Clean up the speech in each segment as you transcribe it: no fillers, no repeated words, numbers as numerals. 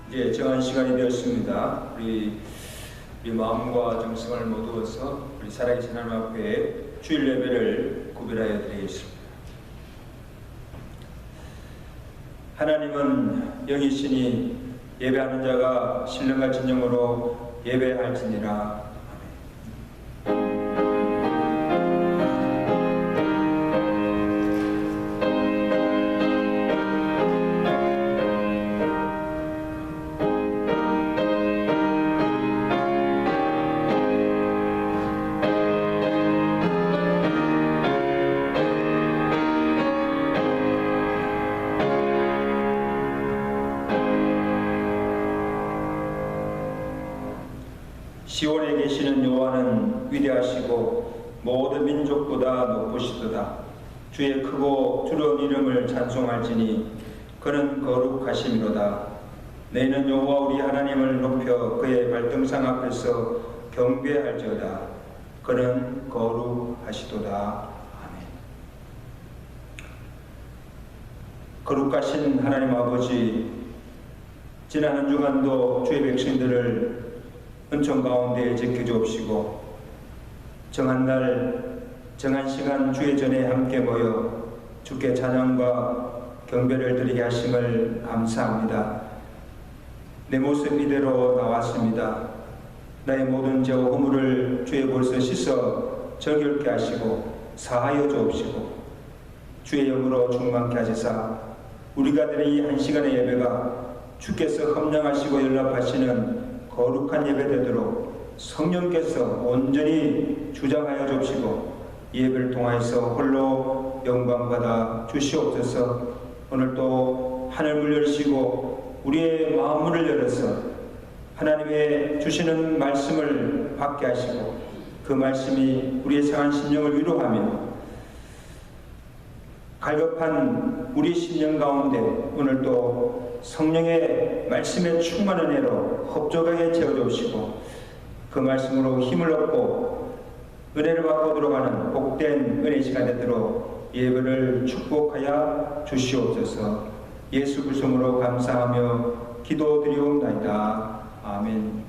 이제 정한 시간이 되었습니다. 우리 마음과 정성을 모두어서 우리 살아계신 하나님 앞에 주일 예배를 구별하여 드리겠습니다. 하나님은 영이시니 예배하는 자가 신령과 진정으로 예배할지니라. 시온에 계시는 여호와는 위대하시고 모든 민족보다 높으시도다. 주의 크고 두려운 이름을 찬송할지니 그는 거룩하심이로다. 너희는 여호와 우리 하나님을 높여 그의 발등상 앞에서 경배할지어다. 그는 거룩하시도다. 아멘. 거룩하신 하나님 아버지, 지난 한 주간도 주의 백성들을 은총 가운데 지켜주옵시고 정한 날 정한 시간 주의 전에 함께 모여 주께 찬양과 경배를 드리게 하심을 감사합니다. 내 모습 이대로 나왔습니다. 나의 모든 죄와 허물을 주의 볼서 씻어 정결케 하시고 사하여 주옵시고 주의 영으로 충만케 하시사 우리가 드리는 이 한 시간의 예배가 주께서 헌정하시고 연락하시는 거룩한 예배 되도록 성령께서 온전히 주장하여 주시고 예배를 통하여서 홀로 영광받아 주시옵소서. 오늘도 하늘을 열시고 우리의 마음을 열어서 하나님의 주시는 말씀을 받게 하시고 그 말씀이 우리의 상한 심령을 위로하며 갈급한 우리 심령 가운데 오늘도 성령의 말씀에 충만한 애로 흡족하게 채워주시고 그 말씀으로 힘을 얻고 은혜를 받고 들어가는 복된 은혜 시간 되도록 예배를 축복하여 주시옵소서. 예수 그리스도로 감사하며 기도드리옵나이다. 아멘.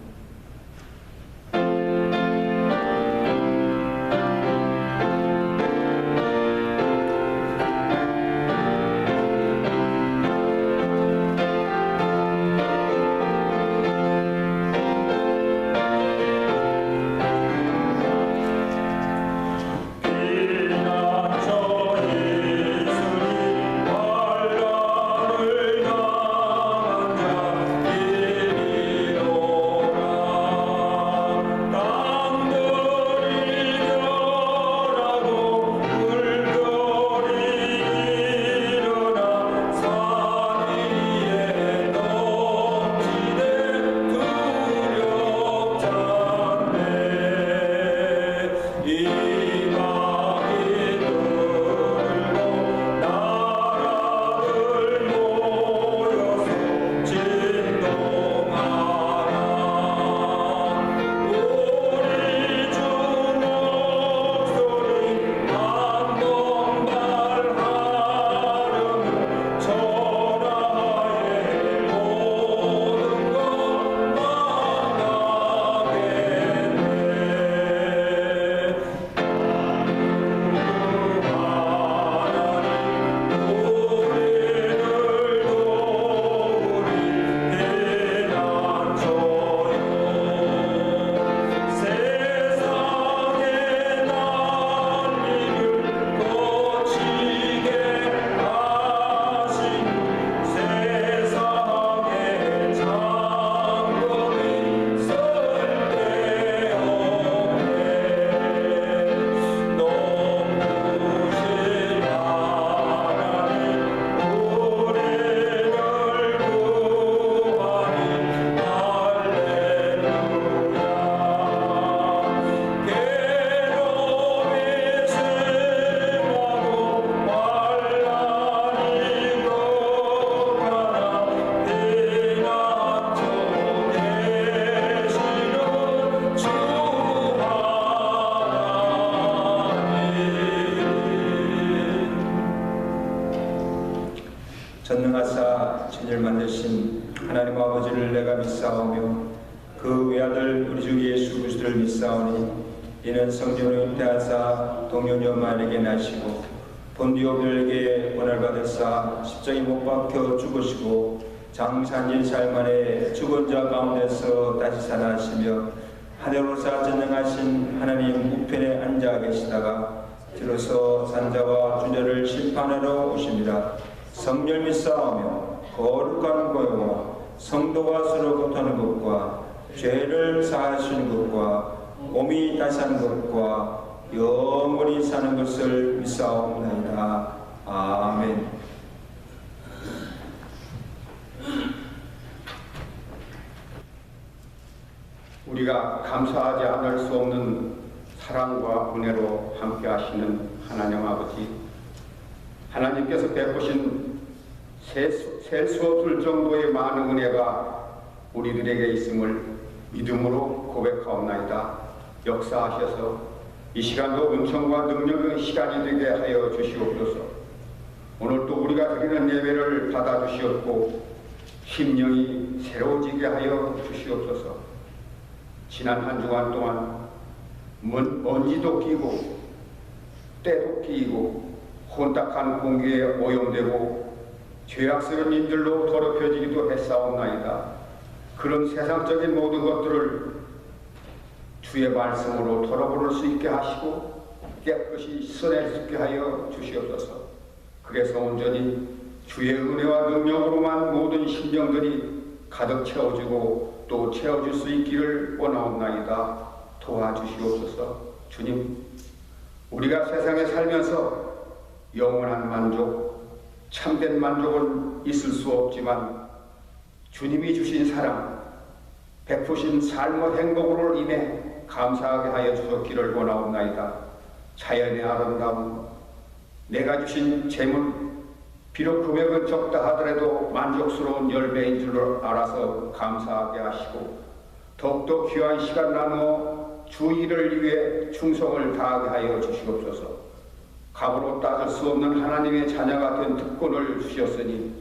전능하사 천지를 만드신 하나님 아버지를 내가 믿사오며 그 외아들 우리 주 예수 그리스도를 믿사오니 이는 성령으로 잉태하사 동년 연만에게 나시고 본디오 빌에게 고난을 받으사 십자가에 못 박혀 죽으시고 장사한 살 만에 죽은 자 가운데서 다시 살아나시며 하늘로서 전능하신 하나님 우편에 앉아 계시다가 들어서 산자와 주자를 심판하러 오십니다. 성령 믿사오며 거룩한 고요와 성도가 서로 고통하는 것과 죄를 사하시는 것과 몸이 다시 사는 것과 영원히 사는 것을 믿사옵나이다. 아멘. 우리가 감사하지 않을 수 없는 사랑과 은혜로 함께 하시는 하나님 아버지, 하나님께서 베푸신 셀 수 없을 정도의 많은 은혜가 우리들에게 있음을 믿음으로 고백하옵나이다. 역사하셔서 이 시간도 은총과 능력의 시간이 되게 하여 주시옵소서. 오늘도 우리가 드리는 예배를 받아주시옵고 심령이 새로워지게 하여 주시옵소서. 지난 한 주간 동안 먼지도 끼고 때도 끼고 혼탁한 공기에 오염되고 죄악스러운 일들로 더럽혀지기도 했사옵나이다. 그런 세상적인 모든 것들을 주의 말씀으로 털어버릴 수 있게 하시고 깨끗이 씻어낼 수 있게 하여 주시옵소서. 그래서 온전히 주의 은혜와 능력으로만 모든 심령들이 가득 채워지고 또 채워줄 수 있기를 원하옵나이다. 도와주시옵소서. 주님, 우리가 세상에 살면서 영원한 만족, 참된 만족은 있을 수 없지만 주님이 주신 사랑, 베푸신 삶의 행복으로 인해 감사하게 하여 주셨기를 원하옵나이다. 자연의 아름다움, 내가 주신 재물, 비록 금액은 적다 하더라도 만족스러운 열매인 줄 알아서 감사하게 하시고 더욱더 귀한 시간 나누어 주 일을 위해 충성을 다하게 하여 주시옵소서. 값으로 따질 수 없는 하나님의 자녀가 된 특권을 주셨으니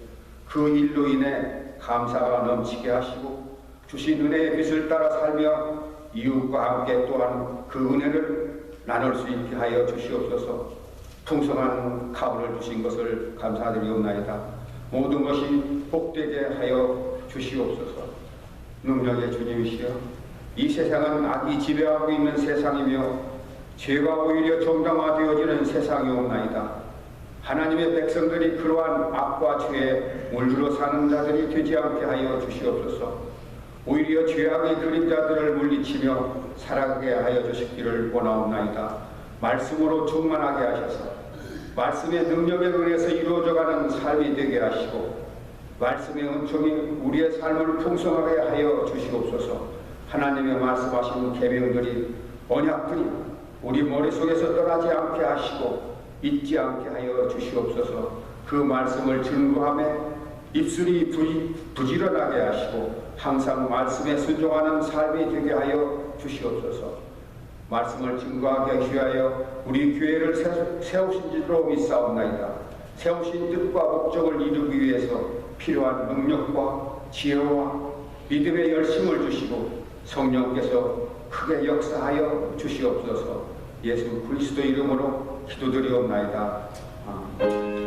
그 일로 인해 감사가 넘치게 하시고 주신 은혜의 빛을 따라 살며 이웃과 함께 또한 그 은혜를 나눌 수 있게 하여 주시옵소서. 풍성한 가을을 주신 것을 감사드리옵나이다. 모든 것이 복되게 하여 주시옵소서. 능력의 주님이시여, 이 세상은 악이 지배하고 있는 세상이며 죄가 오히려 정당화되어지는 세상이옵나이다. 하나님의 백성들이 그러한 악과 죄에 물들어 사는 자들이 되지 않게 하여 주시옵소서. 오히려 죄악의 그림자들을 물리치며 살아가게 하여 주시기를 원하옵나이다. 말씀으로 충만하게 하셔서 말씀의 능력에 의해서 이루어져가는 삶이 되게 하시고 말씀의 은총이 우리의 삶을 풍성하게 하여 주시옵소서. 하나님의 말씀하신 계명들이 언약들이 우리 머릿속에서 떠나지 않게 하시고 잊지 않게 하여 주시옵소서. 그 말씀을 증거하며 입술이 부지런하게 하시고 항상 말씀에 순종하는 삶이 되게 하여 주시옵소서. 말씀을 증거하게 위하여 우리 교회를 세우신 줄로 믿사옵나이다. 세우신 뜻과 목적을 이루기 위해서 필요한 능력과 지혜와 믿음의 열심을 주시고 성령께서 크게 역사하여 주시옵소서. 예수 그리스도 이름으로 기도드리옵나이다. 아멘.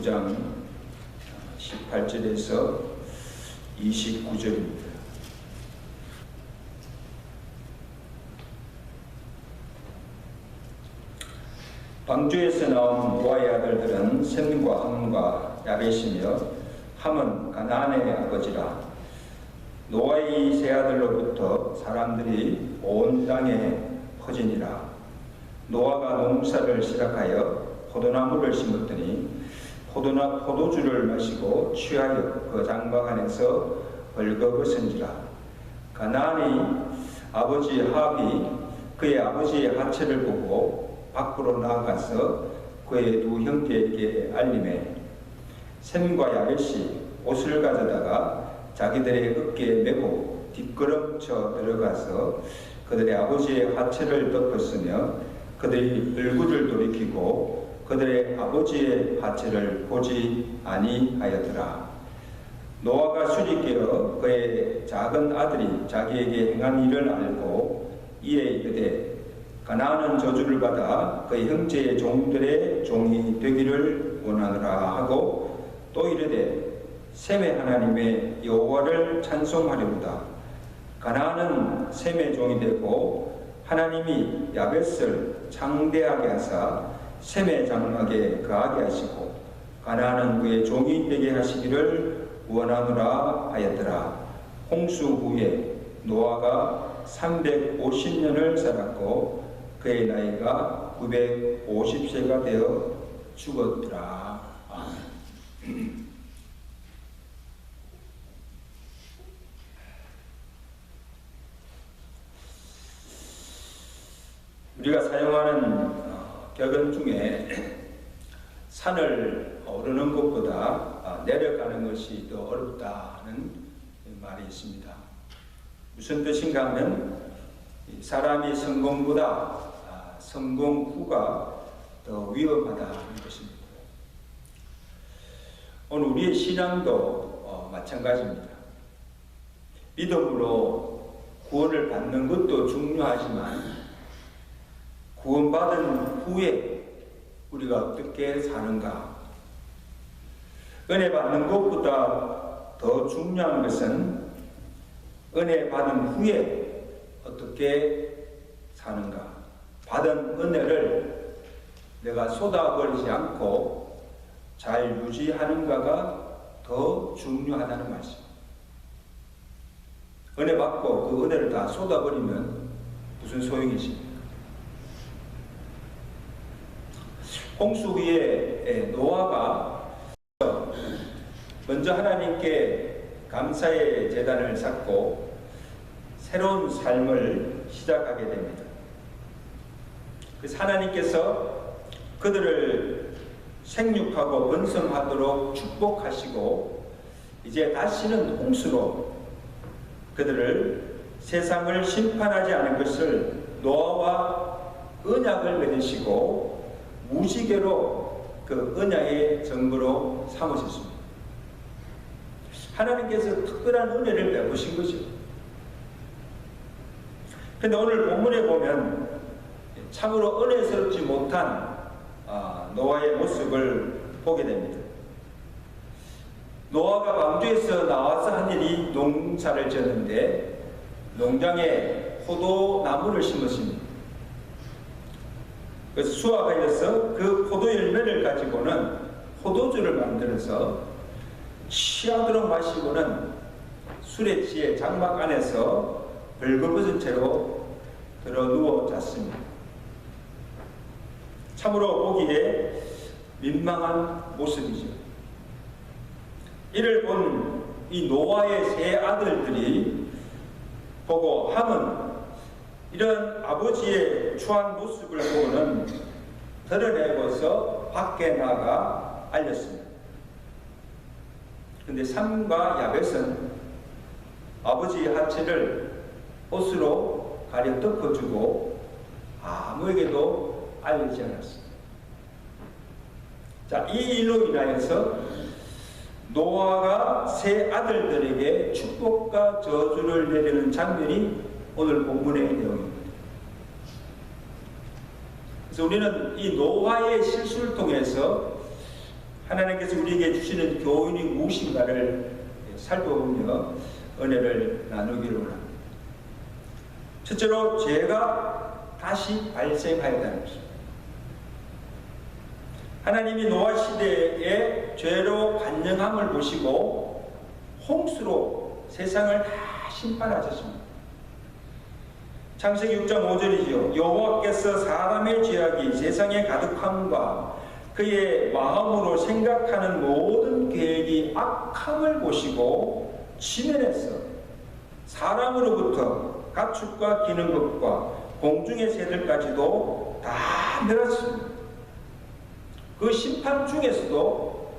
9장 18절에서 29절입니다. 방주에서 나온 노아의 아들들은 셈과 함과 야벳이며 함은 가나안의 아버지라. 노아의 세 아들로부터 사람들이 온 땅에 퍼지니라. 노아가 농사를 시작하여 포도나무를 심었더니 포도주를 마시고 취하여 그 장막 안에서 벌거벗은지라. 가나안의 아버지 합이 그의 아버지의 하체를 보고 밖으로 나아가서 그의 두 형제에게 알림해 셈과 야벳이 옷을 가져다가 자기들의 어깨에 메고 뒷걸음쳐 들어가서 그들의 아버지의 하체를 덮었으며 그들이 얼굴을 돌이키고 그들의 아버지의 하체를 보지 아니하였더라. 노아가 술이 깨어 그의 작은 아들이 자기에게 행한 일을 알고 이에 이르되 가나안은 저주를 받아 그의 형제의 종들의 종이 되기를 원하노라 하고 또 이르되 셈의 하나님의 여호와를 찬송하려도다. 가나안은 셈의 종이 되고 하나님이 야벳을 창대하게 하사 셈의 장막에 거하게 하시고 가나안은 그의 종이 되게 하시기를 원하노라 하였더라. 홍수 후에 노아가 350년을 살았고 그의 나이가 950세가 되어 죽었더라. 아멘. 우리가 사용하는 격언 중에 산을 오르는 것보다 내려가는 것이 더 어렵다는 말이 있습니다. 무슨 뜻인가 하면 사람이 성공보다 성공 후가 더 위험하다는 것입니다. 오늘 우리의 신앙도 마찬가지입니다. 믿음으로 구원을 받는 것도 중요하지만 구원받은 후에 우리가 어떻게 사는가? 은혜 받는 것보다 더 중요한 것은 은혜 받은 후에 어떻게 사는가? 받은 은혜를 내가 쏟아버리지 않고 잘 유지하는가가 더 중요하다는 말씀. 은혜 받고 그 은혜를 다 쏟아버리면 무슨 소용이십니까? 홍수 후에 노아가 먼저 하나님께 감사의 제단을 쌓고 새로운 삶을 시작하게 됩니다. 그래서 하나님께서 그들을 생육하고 번성하도록 축복하시고 이제 다시는 홍수로 그들을 세상을 심판하지 않은 것을 노아와 언약을 맺으시고 무지개로 그 언약의 증거로 삼으셨습니다. 하나님께서 특별한 은혜를 베푸신 거죠. 그런데 오늘 본문에 보면 참으로 은혜스럽지 못한 노아의 모습을 보게 됩니다. 노아가 방주에서 나와서 한 일이 농사를 지었는데 농장에 포도나무를 심었습니다. 그래서 수확하여서 그 포도 열매를 가지고는 포도주를 만들어서 취하도록 마시고는 술에 취해 장막 안에서 벌거벗은 채로 들어 누워 잤습니다. 참으로 보기에 민망한 모습이죠. 이를 본 이 노아의 세 아들들이 보고 함은 이런 아버지의 추한 모습을 보고는 드러내고서 밖에 나가 알렸습니다. 그런데 삼과 야벳은 아버지의 하체를 옷으로 가려 덮어주고 아무에게도 알리지 않았습니다. 자, 이 일로 인하여서 노아가 세 아들들에게 축복과 저주를 내리는 장면이 오늘 본문의 내용입니다. 그래서 우리는 이 노아의 실수를 통해서 하나님께서 우리에게 주시는 교훈이 무엇인가를 살펴보며 은혜를 나누기를 원합니다. 첫째로 죄가 다시 발생하였다는 것입니다. 하나님이 노아 시대에 죄로 간영함을 보시고 홍수로 세상을 다 심판하셨습니다. 창세기 6장 5절이죠. 여호와께서 사람의 죄악이 세상에 가득함과 그의 마음으로 생각하는 모든 계획이 악함을 보시고 지면에서 사람으로부터 가축과 기는 것과 공중의 새들까지도 다 멸했습니다. 그 심판 중에서도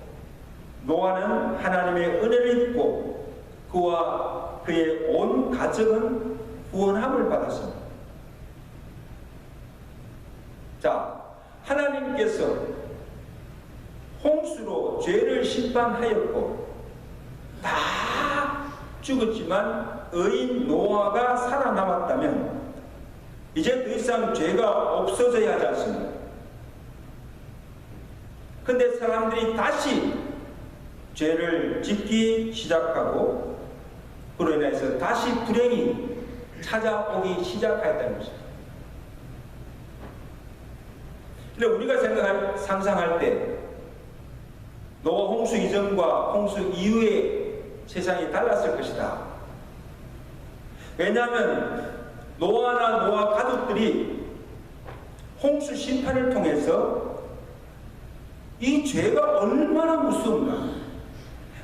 노아는 하나님의 은혜를 입고 그와 그의 온 가정은 구원함을 받았습니다. 자, 하나님께서 홍수로 죄를 심판하였고 다 죽었지만 의인 노아가 살아남았다면 이제 더 이상 죄가 없어져야 하지 않습니까? 근데 사람들이 다시 죄를 짓기 시작하고 그로 인해서 다시 불행이 찾아오기 시작하였다는 것입니다. 근데 우리가 상상할 때 노아 홍수 이전과 홍수 이후의 세상이 달랐을 것이다. 왜냐하면 노아나 노아 가족들이 홍수 심판을 통해서 이 죄가 얼마나 무서운가,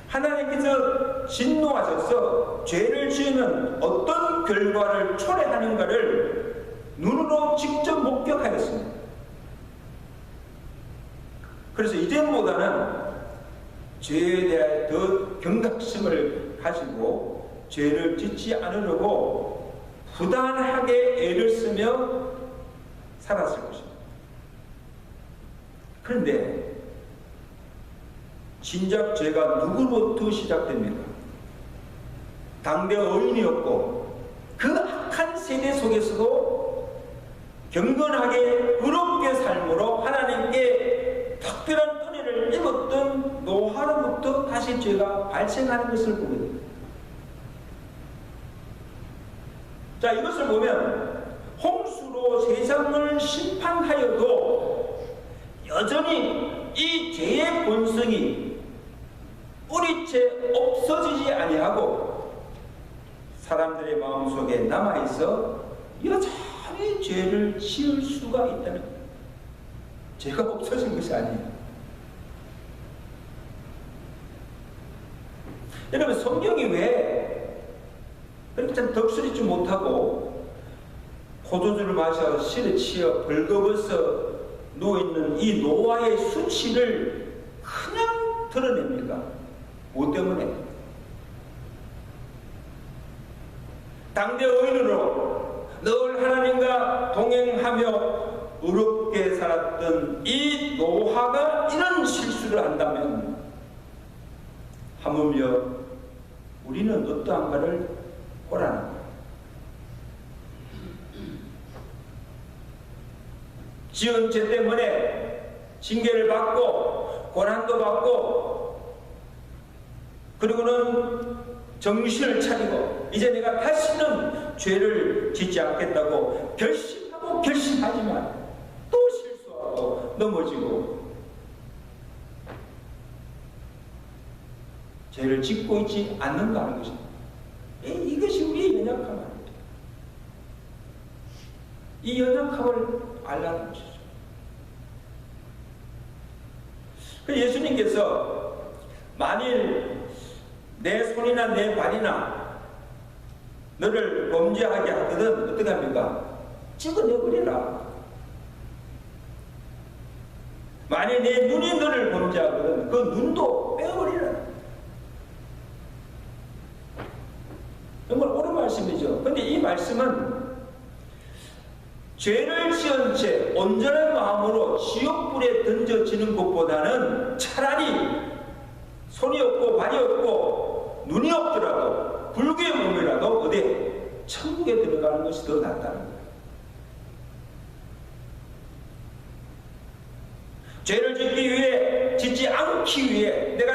하나님께서 진노하셔서 죄를 지으면 어떤 결과를 초래하는가를 눈으로 직접 목격하였습니다. 그래서 이전보다는 죄에 대한 더 경각심을 가지고 죄를 짓지 않으려고 부단하게 애를 쓰며 살았을 것입니다. 그런데 진작 죄가 누구로부터 시작됩니까? 당대 어인이었고 그 악한 세대 속에서도 경건하게 의롭게 삶으로 하나님께 특별한 은혜를 입었던 노아로부터 다시 죄가 발생하는 것을 보게 됩니다. 자, 이것을 보면 홍수로 세상을 심판하여도 여전히 이 죄의 본성이 뿌리채 없어지지 아니하고 사람들의 마음속에 남아있어 여전히 죄를 지을 수가 있다는 거예요. 죄가 없어진 것이 아니에요. 여러분, 성경이 왜 그렇게 참 덕스리지 못하고 포도주를 마셔 실에 치여 벌거벗어 누워있는 이 노아의 수치를 그냥 드러냅니까? 뭐 때문에? 당대 의인으로 늘 하나님과 동행하며 의롭게 살았던 이 노아가 이런 실수를 한다면 하물며 우리는 어떠한가를 보라는 거예요. 지은 죄 때문에 징계를 받고 고난도 받고 그리고는 정신을 차리고 이제 내가 다시는 죄를 짓지 않겠다고 결심하고 결심하지만 또 실수하고 넘어지고 죄를 짓고 있지 않는가 하는 것입니다. 이것이 우리의 연약함 아닙니다. 이 연약함을 알라는 것이죠. 예수님께서 만일 내 손이나 내 발이나 너를 범죄하게 하거든 어떻게 합니까? 찍어내버리라. 만일 내 눈이 너를 범죄하거든 그 눈도 빼버리라. 정말 옳은 말씀이죠. 그런데 이 말씀은 죄를 지은 채 온전한 마음으로 지옥불에 던져지는 것보다는 차라리 손이 없고 발이 없고 눈이 없더라도 불교의 몸이라도 어디 천국에 들어가는 것이 더 낫다는 거예요. 죄를 짓기 위해 짓지 않기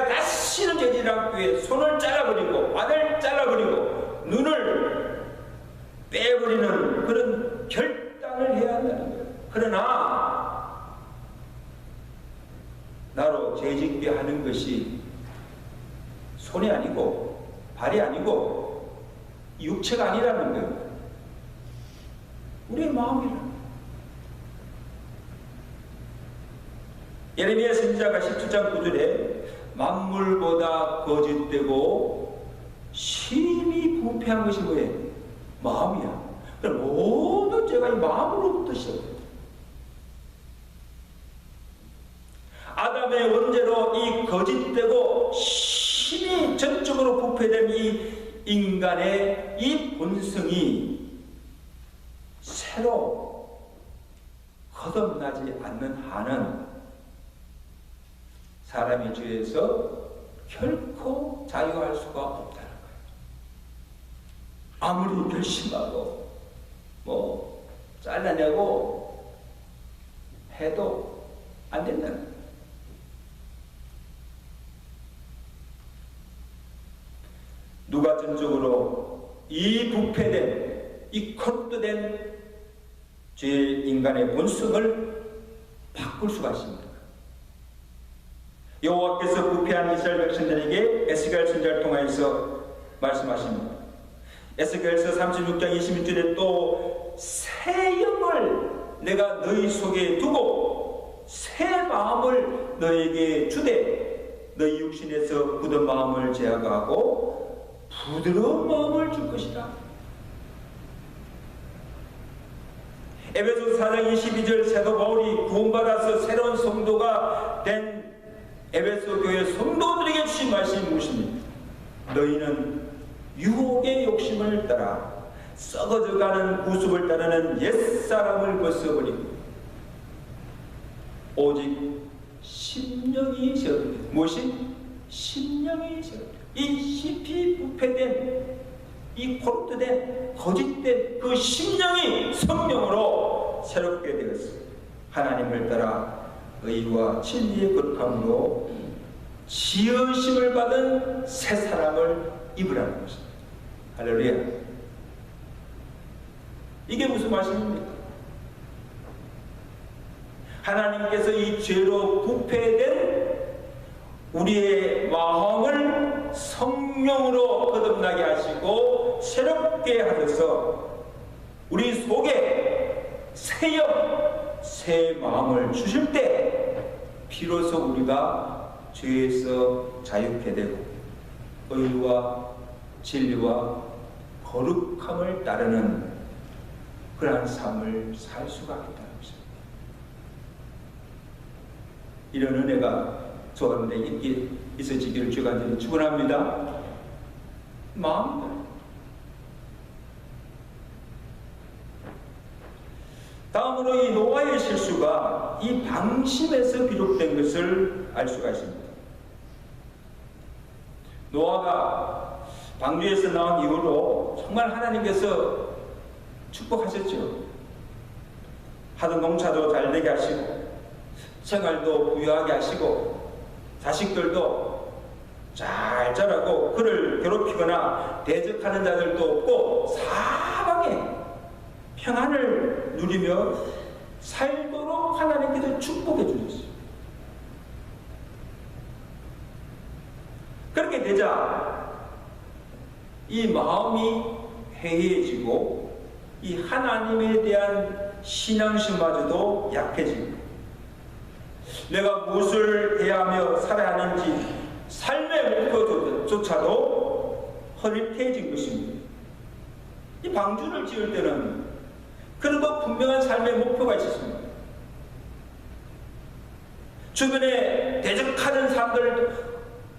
내가 다시는 죄지 않기 위해 손을 잘라버리고 발을 잘라버리고 눈을 빼버리는 그런 결단을 해야 한다는 거예요. 그러나 나로 죄짓게 하는 것이 손이 아니고 발이 아니고 육체가 아니라는 거예요. 우리의 마음이라. 예레미야 선지자가 17장 9절에 만물보다 거짓되고 심히 부패한 것이 뭐예요? 마음이야. 그럼 모든 죄가 이 마음으로부터 시작돼요. 아담의 원죄로 이 거짓되고 심히 전적으로 부패된 이 인간의 이 본성이 새로 거듭나지 않는 한은 사람이 죄에서 결코 자유할 수가 없다는 거예요. 아무리 결심하고 잘라내고 해도 안 된다는 거예요. 누가 전적으로 이 부패된 이 컷된 죄 인간의 본성을 바꿀 수가 있습니다. 여호와께서 부패한 이스라엘 백성들에게 에스겔 선지자를 통하여서 말씀하십니다. 에스겔서 36장 26절에 또 새 영을 내가 너희 속에 두고 새 마음을 너에게 주되 너희 육신에서 굳은 마음을 제거하고 부드러운 마음을 줄 것이다. 에베소 4장 22절 사도 바울이 구원받아서 새로운 성도가 된 에베소 교회 성도들에게 주신 말씀이 무엇입니까? 너희는 유혹의 욕심을 따라 썩어져가는 구습을 따르는 옛사람을 벗어버리고 오직 심령이 세워져. 무엇이? 심령이 세워져. 이 심히 부패된 이 콜트된 거짓된 그 심령이 성령으로 새롭게 되었습니다. 하나님을 따라 의와 진리의 거룩함으로 지으심을 받은 새 사람을 입으라는 것입니다. 할렐루야. 이게 무슨 말씀입니까? 하나님께서 이 죄로 부패된 우리의 마음을 성령으로 거듭나게 하시고 새롭게 하셔서 우리 속에 새 영, 새 마음을 주실 때 비로소 우리가 죄에서 자유케 되고 의와 진리와 거룩함을 따르는 그러한 삶을 살 수가 있다는 것입니다. 이런 은혜가 저 가운데 있어지기를 주가 간절히 축원합니다. 마음입니다. 다음으로 이 노아의 실수가 이 방심에서 비롯된 것을 알 수가 있습니다. 노아가 방주에서 나온 이후로 정말 하나님께서 축복하셨죠. 하던 농사도 잘 되게 하시고 생활도 부유하게 하시고 자식들도 잘 자라고 그를 괴롭히거나 대적하는 자들도 없고 사방에 평안을 누리며 살도록 하나님께서 축복해 주셨어요. 그렇게 되자 이 마음이 해이해지고 이 하나님에 대한 신앙심마저도 약해지고 내가 무엇을 해야 하며 살아야 하는지 삶의 목표조차도 허릿해진 것입니다. 이 방주를 지을 때는 그래도 분명한 삶의 목표가 있었습니다. 주변에 대적하는 사람들,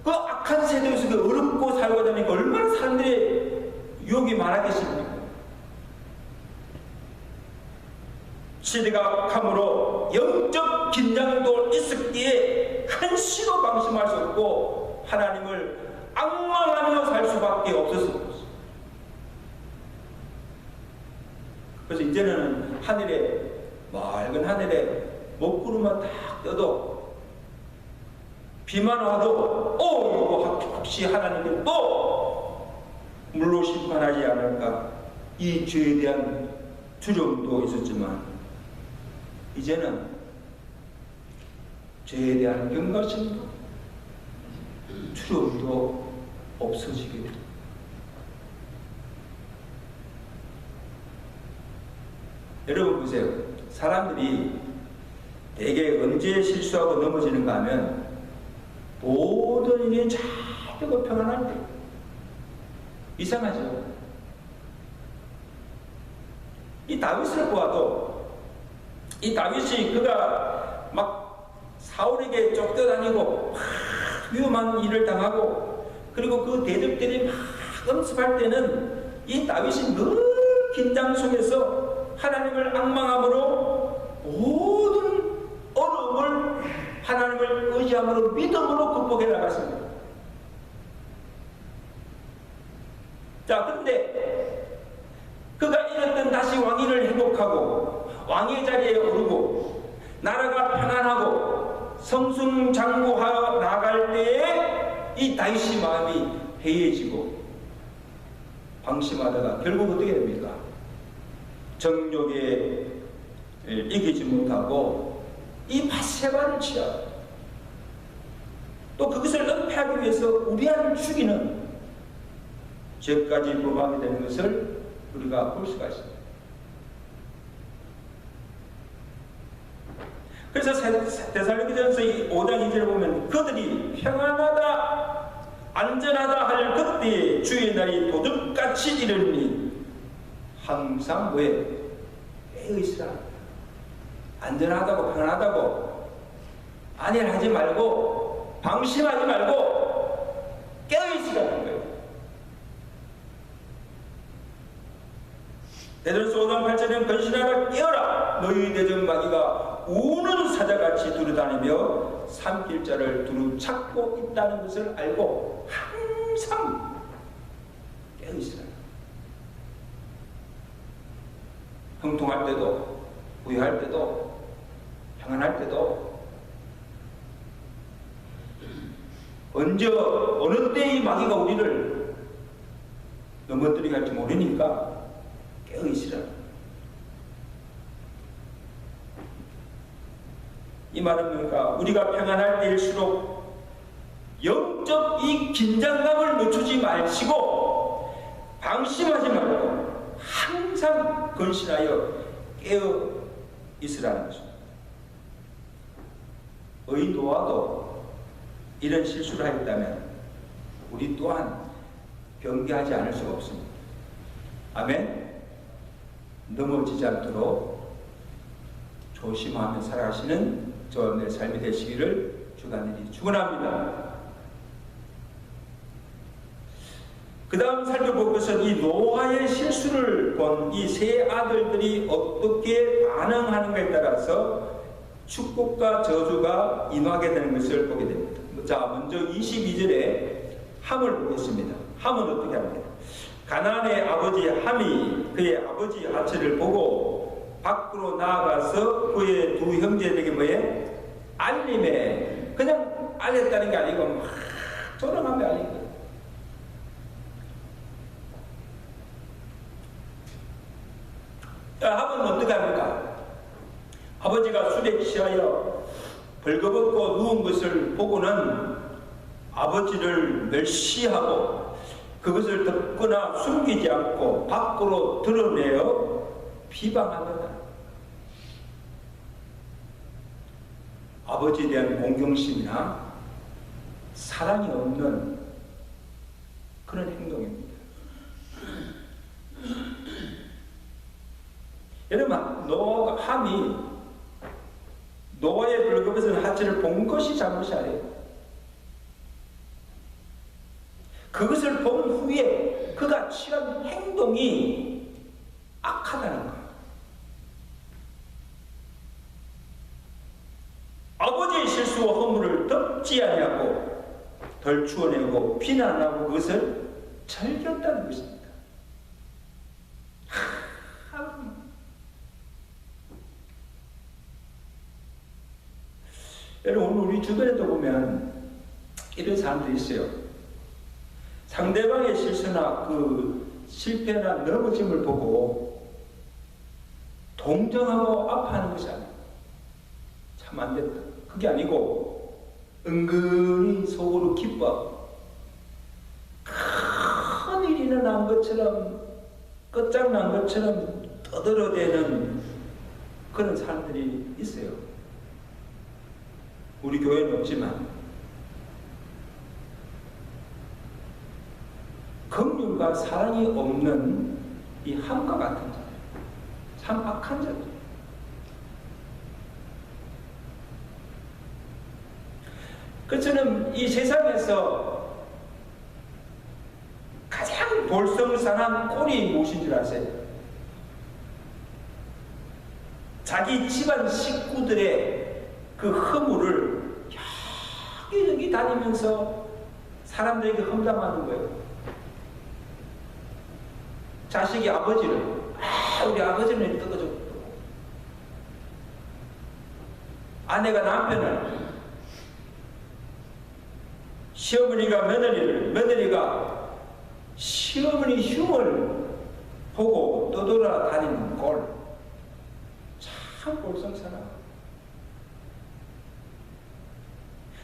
그 악한 세대 속에 어렵고 살고 다니니까 얼마나 사람들의 유혹이 많았겠습니까? 시대가 악함으로 영적 긴장도 있었기에 한시도 방심할 수 없고 하나님을 악망하며 살 수밖에 없었습니다. 그래서 이제는 하늘에 맑은 하늘에 먹구름만 딱 떠도 비만 와도 이거 혹시 하나님께 또 물로 심판하지 않을까, 이 죄에 대한 두려움도 있었지만 이제는 죄에 대한 경각심도 두려움도 없어지게 됩니다. 여러분 보세요. 사람들이 대개 언제 실수하고 넘어지는가 하면 모든 일이 잘 되고 평안할 때. 이상하죠? 이 다윗을 보아도 이 다윗이 그가 막 사울에게 쫓겨다니고 막 위험한 일을 당하고 그리고 그 대적들이 막 엄습할 때는 이 다윗이 늘 긴장 속에서 하나님을 앙망함으로 모든 어려움을 하나님을 의지함으로 믿음으로 극복해 나갔습니다. 자, 그런데 그가 잃었던 다시 왕위를 회복하고 왕의 자리에 오르고 나라가 평안하고 성승장구하여 나갈 때에 이 다윗의 마음이 해이해지고 방심하다가 결국 어떻게 됩니까? 정욕에 이기지 못하고 이 밧세바를 취하고 또 그것을 은폐하기 위해서 우리아를 죽이는 죄까지 범하게 되는 것을 우리가 볼 수가 있습니다. 그래서 데살로니가전서 5장 2절을 보면 그들이 평안하다 안전하다 할 그때에 주의 날이 도둑같이 이르니 항상 왜? 깨어있으라. 안전하다고 평안하다고 안일하지 말고 방심하지 말고 깨어있으라는 거예요. 베드로서 5장 8절에는 건신하라 깨어라 너희 대적 마귀가 우는 사자같이 두루다니며 삼킬 자를 두루 찾고 있다는 것을 알고 항상 깨어있으라. 형통할 때도 부유할 때도 평안할 때도 언제 어느 때 이 마귀가 우리를 넘어뜨리게 할지 모르니까 깨어있으라. 이 말은 뭔가 우리가 평안할 때일수록 영적 이 긴장감을 늦추지 마시고 방심하지 말고 항상 건신하여 깨어 있으라는 것입니다. 의도와도 이런 실수를 하였다면 우리 또한 경계하지 않을 수가 없습니다. 아멘. 넘어지지 않도록 조심하며 살아가시는 저의 삶이 되시기를 주간일이 축원합니다. 그 다음 살펴볼 것은 이 노아의 실수를 본 이 세 아들들이 어떻게 반응하는가에 따라서 축복과 저주가 임하게 되는 것을 보게 됩니다. 자, 먼저 22절에 함을 보겠습니다. 함은 어떻게 합니까? 가나안의 아버지 함이 그의 아버지 하체를 보고 밖으로 나아가서 그의 두 형제에게 뭐에? 알림에, 그냥 알렸다는 게 아니고 막 조롱하며 알린 거예요. 함은 어떻게 합니까? 아버지가 술에 취하여 벌거벗고 누운 것을 보고는 아버지를 멸시하고 그것을 덮거나 숨기지 않고 밖으로 드러내어 비방하더라. 아버지에 대한 공경심이나 사랑이 없는 그런 행동입니다. 여러분, 함이 노아의 벌거벗은 하체를 본 것이 잘못이 아니에요. 그것을 본 후에 그가 취한 행동이 악하다는 거예요. 아버지의 실수와 허물을 덮지 아니하고 덜 추어내고 비난하고 그것을 즐겼다는 것입니다. 여러분, 오늘 우리 주변에도 보면 이런 사람들이 있어요. 상대방의 실수나 그 실패나 넘어짐을 보고 동정하고 아파하는 것이 아니에요. 참 안 됐다. 그게 아니고 은근히 속으로 기뻐. 큰일이 일어난 것처럼 끝장난 것처럼 떠들어대는 그런 사람들이 있어요. 우리 교회는 없지만 긍휼과 사랑이 없는 이 함과 같은 자, 참 악한 자들. 그처럼 이 세상에서 가장 볼성사난 꼴이 무엇인 줄 아세요? 자기 집안 식구들의 그 허물을 여기저기 다니면서 사람들에게 험담하는 거예요. 자식이 아버지를, 우리 아버지는 떠가지고, 아내가 남편을, 시어머니가 며느리를, 며느리가 시어머니 흉을 보고 떠돌아다니는 꼴. 참 볼성사나.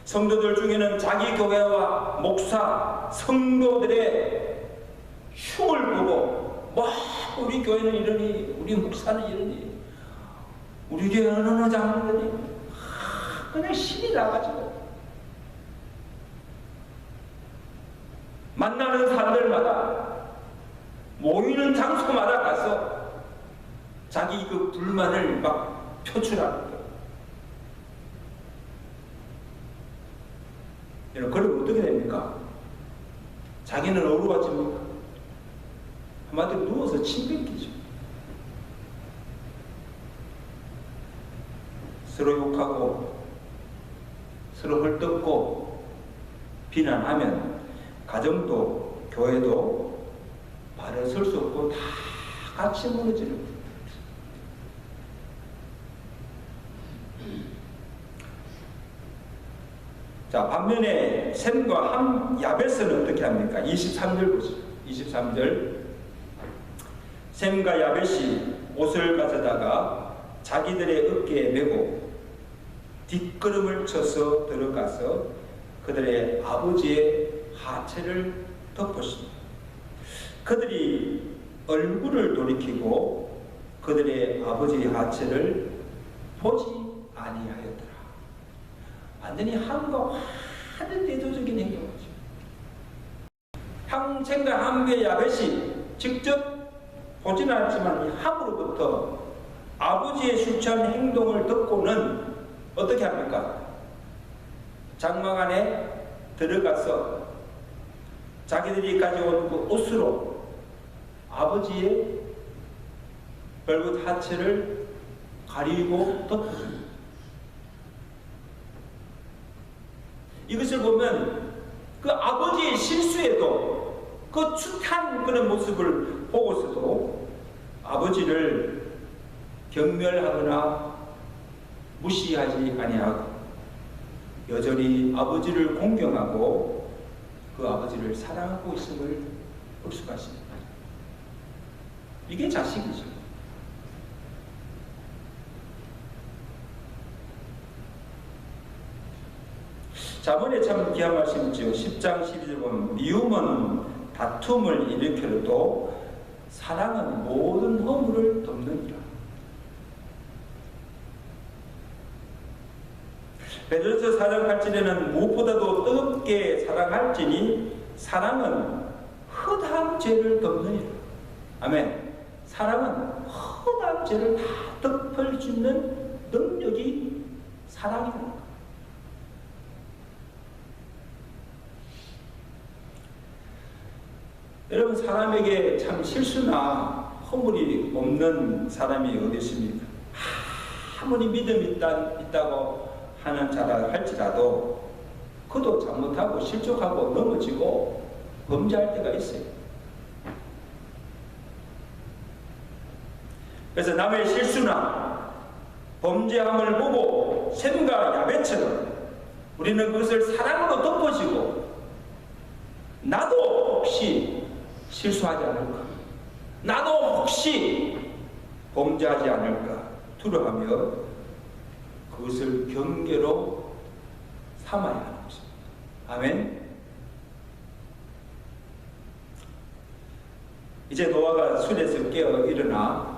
성도들 중에는 자기 교회와 목사, 성도들의 흉을 보고 우리 교회는 이러니, 우리 목사는 이러니, 우리 교회는 어느 장로들이 그냥 신이 나가지고 만나는 사람들마다 모이는 장소마다 가서 자기 그 불만을 막 표출하는 거예요. 여러분, 그러면 어떻게 됩니까? 자기는 어루가집니까? 한마디로 누워서 침 뱉기죠. 서로 욕하고 서로 헐뜯고 비난하면 가정도 교회도 발을 설 수 없고 다 같이 무너지는 거예요. 자, 반면에 셈과 야벳은 어떻게 합니까? 23절 보시죠. 23절. 셈과 야벳이 옷을 가져다가 자기들의 어깨에 메고 뒷걸음을 쳐서 들어가서 그들의 아버지의 하체를 덮었습니다. 그들이 얼굴을 돌이키고 그들의 아버지의 하체를 보지 아니하였더라. 완전히 함과 완전 대조적인 행동이죠. 셈과 함의 야벳이 직접 보지는 않지만 이 함으로부터 아버지의 수치한 행동을 듣고는 어떻게 합니까? 장막 안에 들어가서 자기들이 가져온 그 옷으로 아버지의 별것 하체를 가리고 덮어줍니다. 이것을 보면 그 아버지의 실수에도 그 추한 그런 모습을 보고서도 아버지를 경멸하거나 무시하지 아니하고 여전히 아버지를 공경하고 그 아버지를 사랑하고 있음을 볼 수가 있습니다. 이게 자식이죠. 자문에 참 귀한 말씀이죠. 10장 12절 보면 미움은 다툼을 일으켜도 사랑은 모든 허물을 덮느니라. 베드로서 4장 8절에는 무엇보다도 뜨겁게 사랑할지니 사랑은 허다한 죄를 덮느니라. 아멘. 사랑은 허다한 죄를 다 덮을 수 있는 능력이 사랑이다. 여러분, 사람에게 참 실수나 허물이 없는 사람이 어디 있습니까? 아무리 믿음이 있다고 하는 자라 할지라도 그도 잘못하고 실족하고 넘어지고 범죄할 때가 있어요. 그래서 남의 실수나 범죄함을 보고 셈과 야벳처럼 우리는 그것을 사랑으로 덮어주고, 나도 혹시 실수하지 않을까, 나도 혹시 범죄하지 않을까 두려워하며 그것을 경계로 삼아야 하는 것입니다. 아멘. 이제 노아가 술에서 깨어 일어나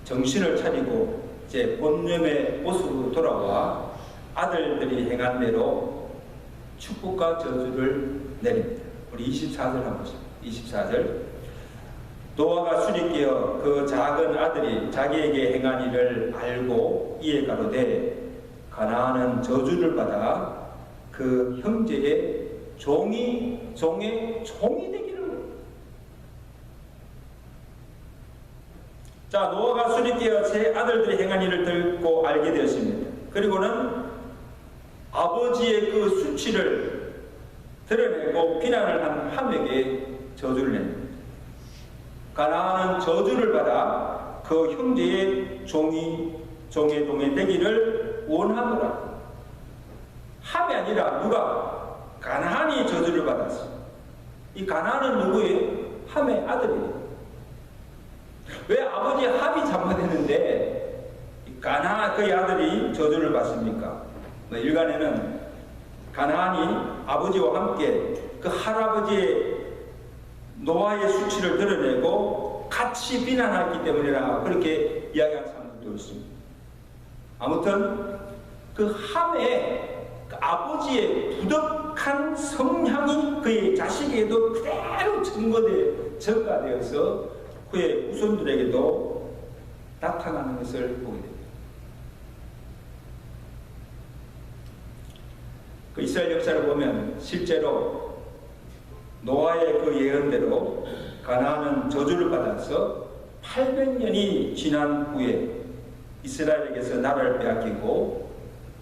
정신을 차리고 이제 본연의 모습으로 돌아와 아들들이 행한 대로 축복과 저주를 내립니다. 우리 24절 한번 보시죠. 24절. 노아가 술이 깨어 그 작은 아들이 자기에게 행한 일을 알고 이에 가로되 가나안은 저주를 받아 그 형제의 종의 되기를. 자, 노아가 술이 깨어 세 아들들이 행한 일을 듣고 알게 되었습니다. 그리고는 아버지의 그 수치를 드러내고 비난을 한 함에게 저주를 냅니다. 가나안은 저주를 받아 그 형제의 종의 동에 되기를 원하노라. 함이 아니라 누가? 가나안이 저주를 받았어. 이 가나안은 누구예요? 함의 아들이에요. 왜 아버지 함이 잘못했는데 가나안 그의 아들이 저주를 받습니까? 일간에는 가나안이 아버지와 함께 그 할아버지의 노아의 수치를 드러내고 같이 비난했기 때문이라 그렇게 이야기하는 사람들도 있습니다. 아무튼 그 함의 그 아버지의 부덕한 성향이 그의 자식에게도 그대로 전가되어서 그의 후손들에게도 나타나는 것을 보게 됩니다. 그 이스라엘 역사를 보면 실제로 노아의 그 예언대로 가나안은 저주를 받아서 800년이 지난 후에 이스라엘에게서 나라를 빼앗기고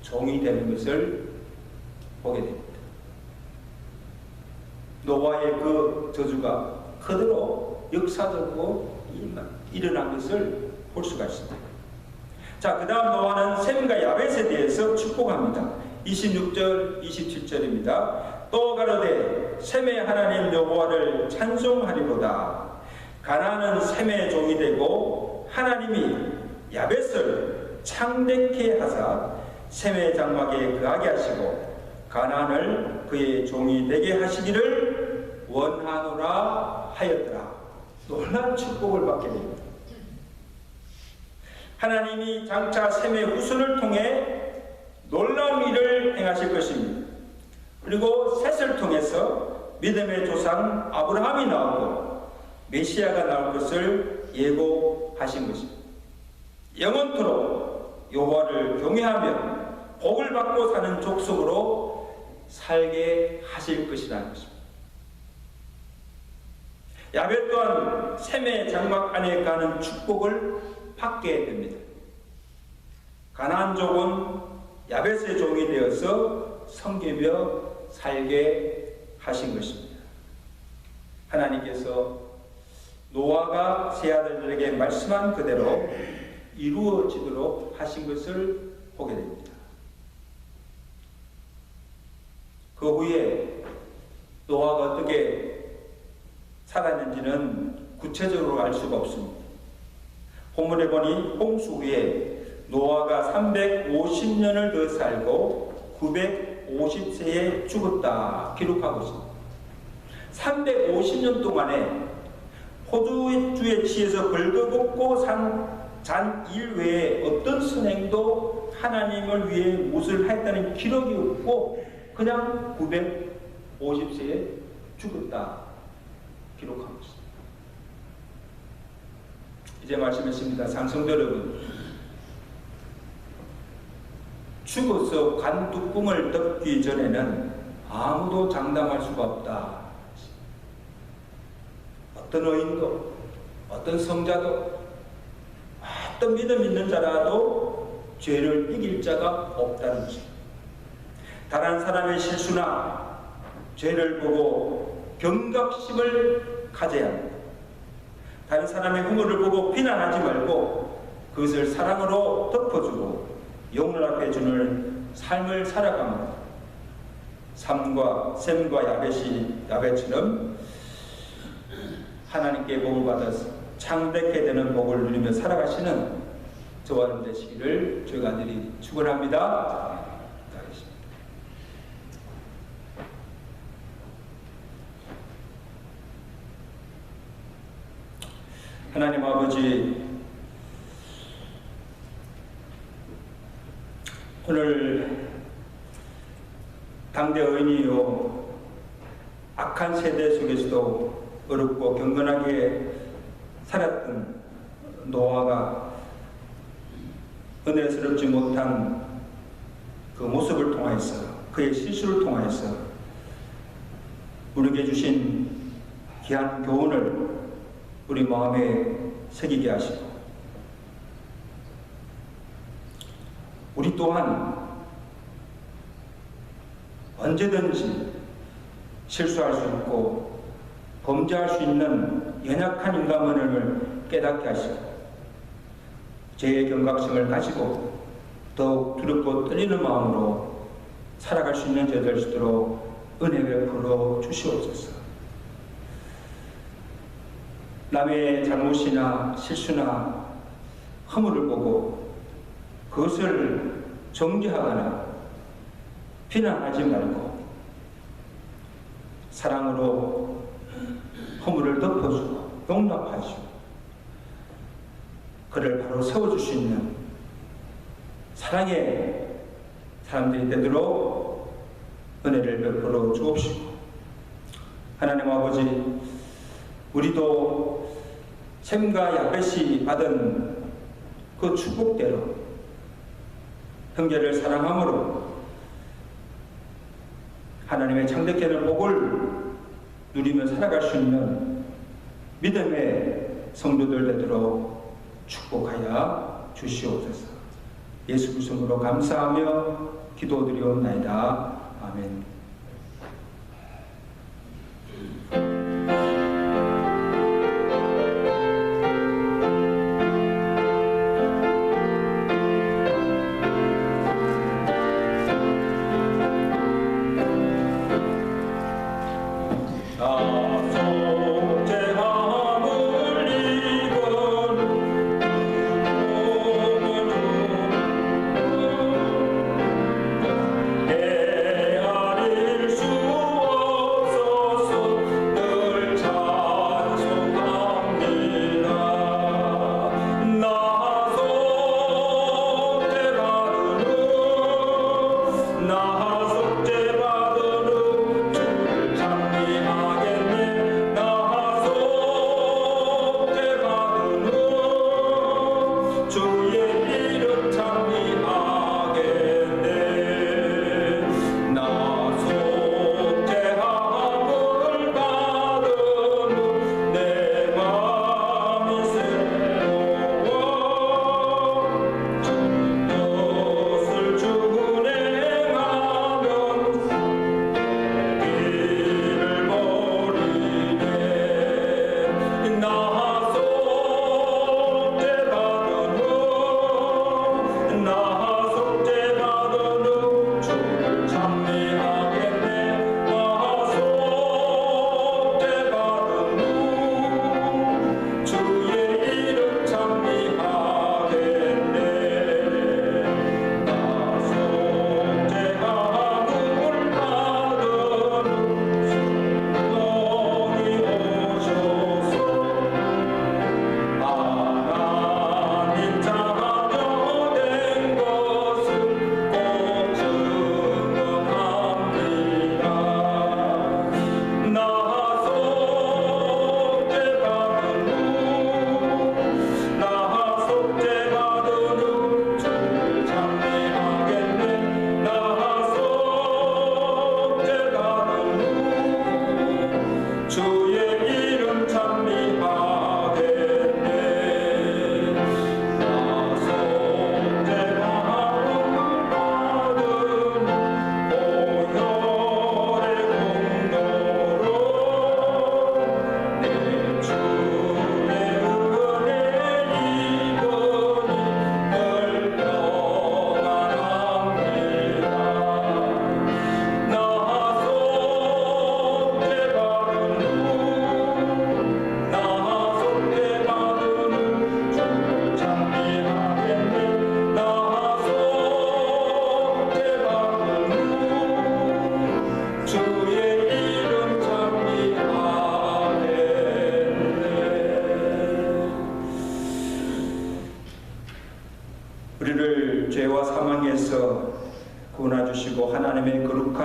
종이 되는 것을 보게 됩니다. 노아의 그 저주가 그대로 역사적으로 일어난 것을 볼 수가 있습니다. 자, 그 다음 노아는 셈과 야벳에 대해서 축복합니다. 26절, 27절입니다. 또 가로되 셈의 하나님 여호와를 찬송하리로다. 가나안은 셈의 종이 되고 하나님이 야벳을 창대케 하사 셈의 장막에 거하게 하시고 가나안을 그의 종이 되게 하시기를 원하노라 하였더라. 놀라운 축복을 받게 됩니다. 하나님이 장차 셈의 후손을 통해 놀라운 일을 행하실 것입니다. 그리고 셋을 통해서 믿음의 조상 아브라함이 나오고 메시아가 나올 것을 예고하신 것입니다. 영원토록 여호와를 경외하며 복을 받고 사는 족속으로 살게 하실 것이라는 것입니다. 야벳 또한 셈의 장막 안에 가는 축복을 받게 됩니다. 가나안족은 야벳의 종이 되어서 섬기며 살게 하신 것입니다. 하나님께서 노아가 세 아들들에게 말씀한 그대로 이루어지도록 하신 것을 보게 됩니다. 그 후에 노아가 어떻게 살았는지는 구체적으로 알 수가 없습니다. 본문에 보니 홍수 후에 노아가 350년을 더 살고 950세에 죽었다 기록하고 있습니다. 350년 동안에 포도주에 취해서 벌거벗고 잔 일 외에 어떤 선행도 하나님을 위해 무엇을 했다는 기록이 없고 그냥 950세에 죽었다 기록하고 있습니다. 이제 말씀했습니다. 상성도 여러분, 죽어서 관 뚜껑을 덮기 전에는 아무도 장담할 수가 없다. 어떤 의인도 어떤 성자도 어떤 믿음 있는 자라도 죄를 이길 자가 없다는 것입니다. 다른 사람의 실수나 죄를 보고 경각심을 가져야 합니다. 다른 사람의 흠을 보고 비난하지 말고 그것을 사랑으로 덮어주고 영원하게 주는 삶을 살아가면 샘과 야벳처럼 하나님께 복을 받아서 창백해 되는 복을 누리며 살아가시는 저와 여러분 되시기를 주의 아들이 축원합니다. 하나님 아버지, 오늘 당대 의인이요 악한 세대 속에서도 어렵고 경건하게 살았던 노아가 은혜스럽지 못한 그 모습을 통하여서, 그의 실수를 통하여서 우리에게 주신 귀한 교훈을 우리 마음에 새기게 하시고, 우리 또한 언제든지 실수할 수 있고 범죄할 수 있는 연약한 인간만을 깨닫게 하시고, 죄의 경각심을 가지고 더욱 두렵고 떨리는 마음으로 살아갈 수 있는 저희들 될 수 있도록 은혜 베풀어 주시옵소서. 남의 잘못이나 실수나 허물을 보고 그것을 정죄하거나 비난하지 말고 사랑으로 허물을 덮어주고 용납하시고 그를 바로 세워줄 수 있는 사랑의 사람들이 되도록 은혜를 베풀어 주옵시고, 하나님 아버지, 우리도 샘과 야벳이 받은 그 축복대로 형제를 사랑함으로 하나님의 창대케는 복을 누리며 살아갈 수 있는 믿음의 성도들 되도록 축복하여 주시옵소서. 예수 그리스도로 감사하며 기도드리옵나이다. 아멘. 나 속죄 받은 후 주를 찬미하겠네.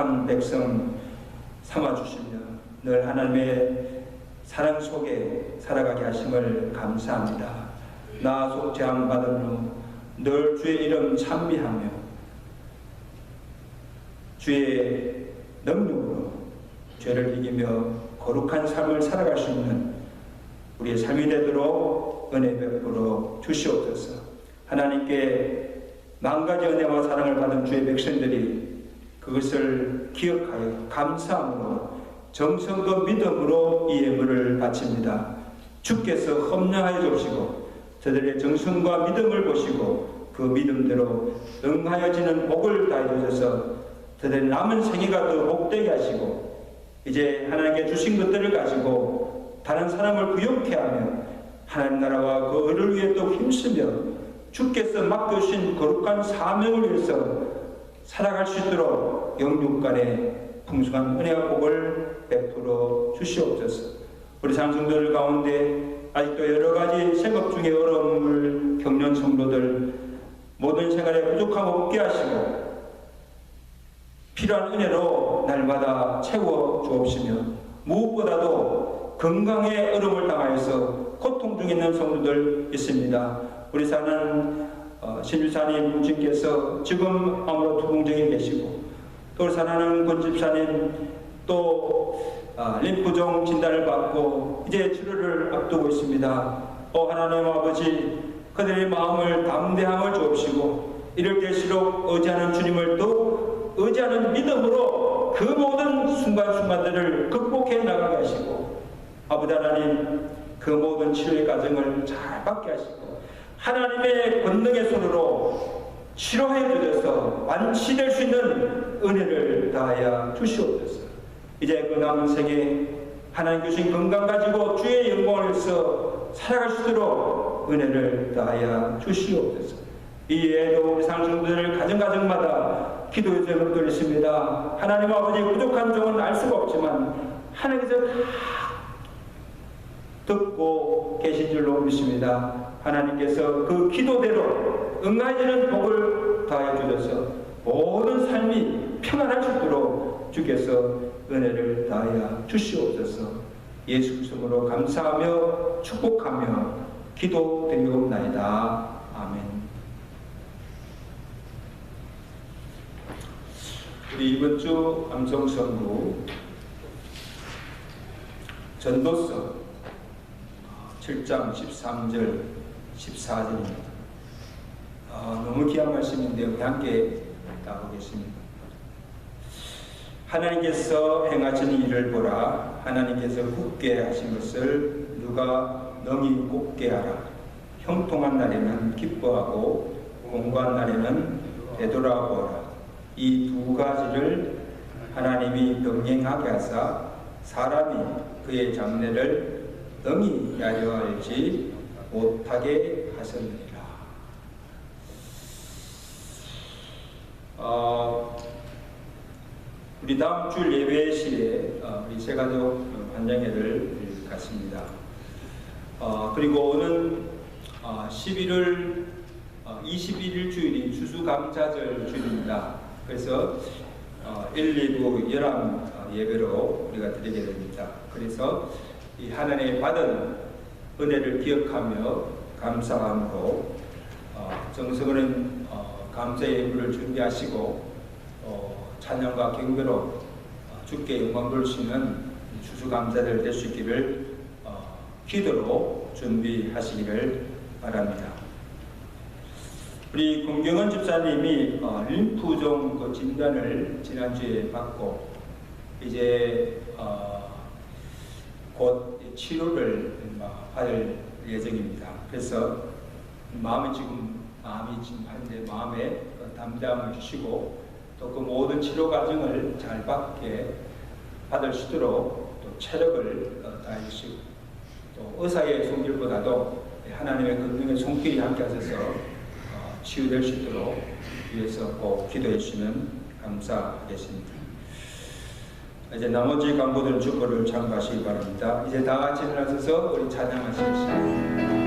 거룩한 백성 삼아주시며 늘 하나님의 사랑 속에 살아가게 하심을 감사합니다. 나 속 제한받음으로 늘 주의 이름 찬미하며 주의 능력으로 죄를 이기며 거룩한 삶을 살아갈 수 있는 우리의 삶이 되도록 은혜 베풀어 주시옵소서. 하나님께 만가지 은혜와 사랑을 받은 주의 백성들이 그것을 기억하여 감사함으로 정성과 믿음으로 이 예물을 바칩니다. 주께서 헌명하여 주시고 저들의 정성과 믿음을 보시고 그 믿음대로 응하여지는 복을 다해 주셔서 저들의 남은 생애가 더 복되게 하시고 이제 하나님께 주신 것들을 가지고 다른 사람을 부욕케 하며 하나님 나라와 그 의를 위해 또 힘쓰며 주께서 맡겨주신 거룩한 사명을 위해서 살아갈 수 있도록 영육간에 풍성한 은혜와 복을 베풀어 주시옵소서. 우리 장성들 가운데 아직도 여러 가지 생업 중에 어려움을 겪는 성도들 모든 생활에 부족함 없게 하시고 필요한 은혜로 날마다 채워 주옵시며 무엇보다도 건강에 어려움을 당하여서 고통 중에 있는 성도들 있습니다. 우리 사는 신주사님 부친께서 지금 아무로 투봉정에 계시고 또 사랑하는 권집사님 또 림프종 진단을 받고 이제 치료를 앞두고 있습니다. 하나님 아버지 그들의 마음을 담대함을 주옵시고 이럴 때일수록 의지하는 주님을 또 의지하는 믿음으로 그 모든 순간순간들을 극복해 나가게 하시고 아버지 하나님 그 모든 치료의 과정을 잘 받게 하시고 하나님의 권능의 손으로 치료해 주셔서 완치될 수 있는 은혜를 다하여 주시옵소서. 이제 그 남은 생에 하나님 주신 건강 가지고 주의 영광을 위해서 살아갈 수 있도록 은혜를 다하여 주시옵소서. 이외에도 우리 상승들을 가정가정마다 기도의 제목을 드리십니다. 하나님 아버지 부족한 종은 알 수가 없지만 하나님께서 다 듣고 계신 줄로 믿습니다. 하나님께서 그 기도대로 응하여지는 복을 다해 주셔서 모든 삶이 평안할 수 있도록 주께서 은혜를 다하여 주시옵소서. 예수 그리스도로 감사하며 축복하며 기도드리옵나이다. 아멘. 우리 이번 주 암송선구 전도서 7장 13절 14절입니다. 너무 귀한 말씀인데요. 우리 함께 따보겠습니다. 하나님께서 행하신 일을 보라. 하나님께서 굳게 하신 것을 누가 능히 곱게 하라. 형통한 날에는 기뻐하고 공고한 날에는 되돌아보라. 이 두 가지를 하나님이 병행하게 하사 사람이 그의 장래를 능히 야려하지 못하게 하셨느니라. 우리 다음 주 예배 시에 우리 새가족 환장회를 갖습니다. 그리고 오는 11월 21일 주일이 추수감사절 주일입니다. 그래서 1, 2부 열람 예배로 우리가 드리게 됩니다. 그래서 이 하나님의 받은 은혜를 기억하며 감사함으로 정성은 감사의 예물을 준비하시고 찬양과 경배로 주께 영광 돌리시는 추수감사를 될 수 있기를 기도로 준비하시기를 바랍니다. 우리 공경원 집사님이 림프종 그 진단을 지난주에 받고 이제 곧 치료를 받을 예정입니다. 그래서 마음이 지금 한데 마음에 담대함을 주시고 또 그 모든 치료 과정을 잘 받을 수 있도록 또 체력을 다해 주시고 또 의사의 손길보다도 하나님의 권능의 손길이 함께 하셔서 치유될 수 있도록 위해서 꼭 기도해 주시면 감사하겠습니다. 이제 나머지 간부들 축복을 참고하시기 바랍니다. 이제 다 같이 일어나셔서 우리 찬양하시겠습니다.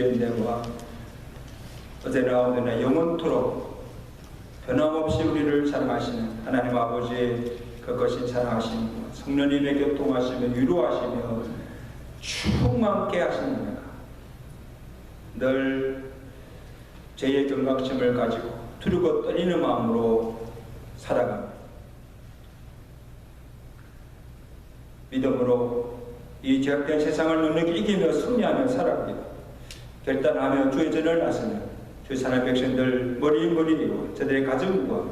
주의 은혜와 어제나 오늘나 영원토록 변함없이 우리를 사랑하시는 하나님 아버지의 그것인 사랑하심과 성령님의 교통하시며 위로하시며 충만케 하시는 은혜가 늘 죄의 경각심을 가지고 두르고 떨리는 마음으로 살아갑니다. 믿음으로 이 죄악된 세상을 넉넉히 이기며 승리하며 살아갑니다. 결단하며 주의 전을 나서며 주의 사랑의 백성들 머리머리이고 저들의 가정과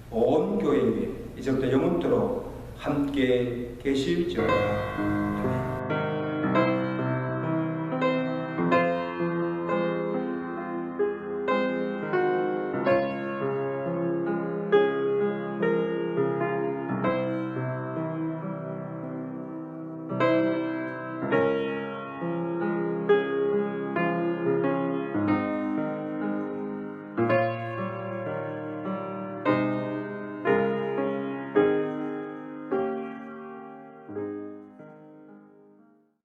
온 교회 위에 이제부터 영원토록 함께 계실지어다.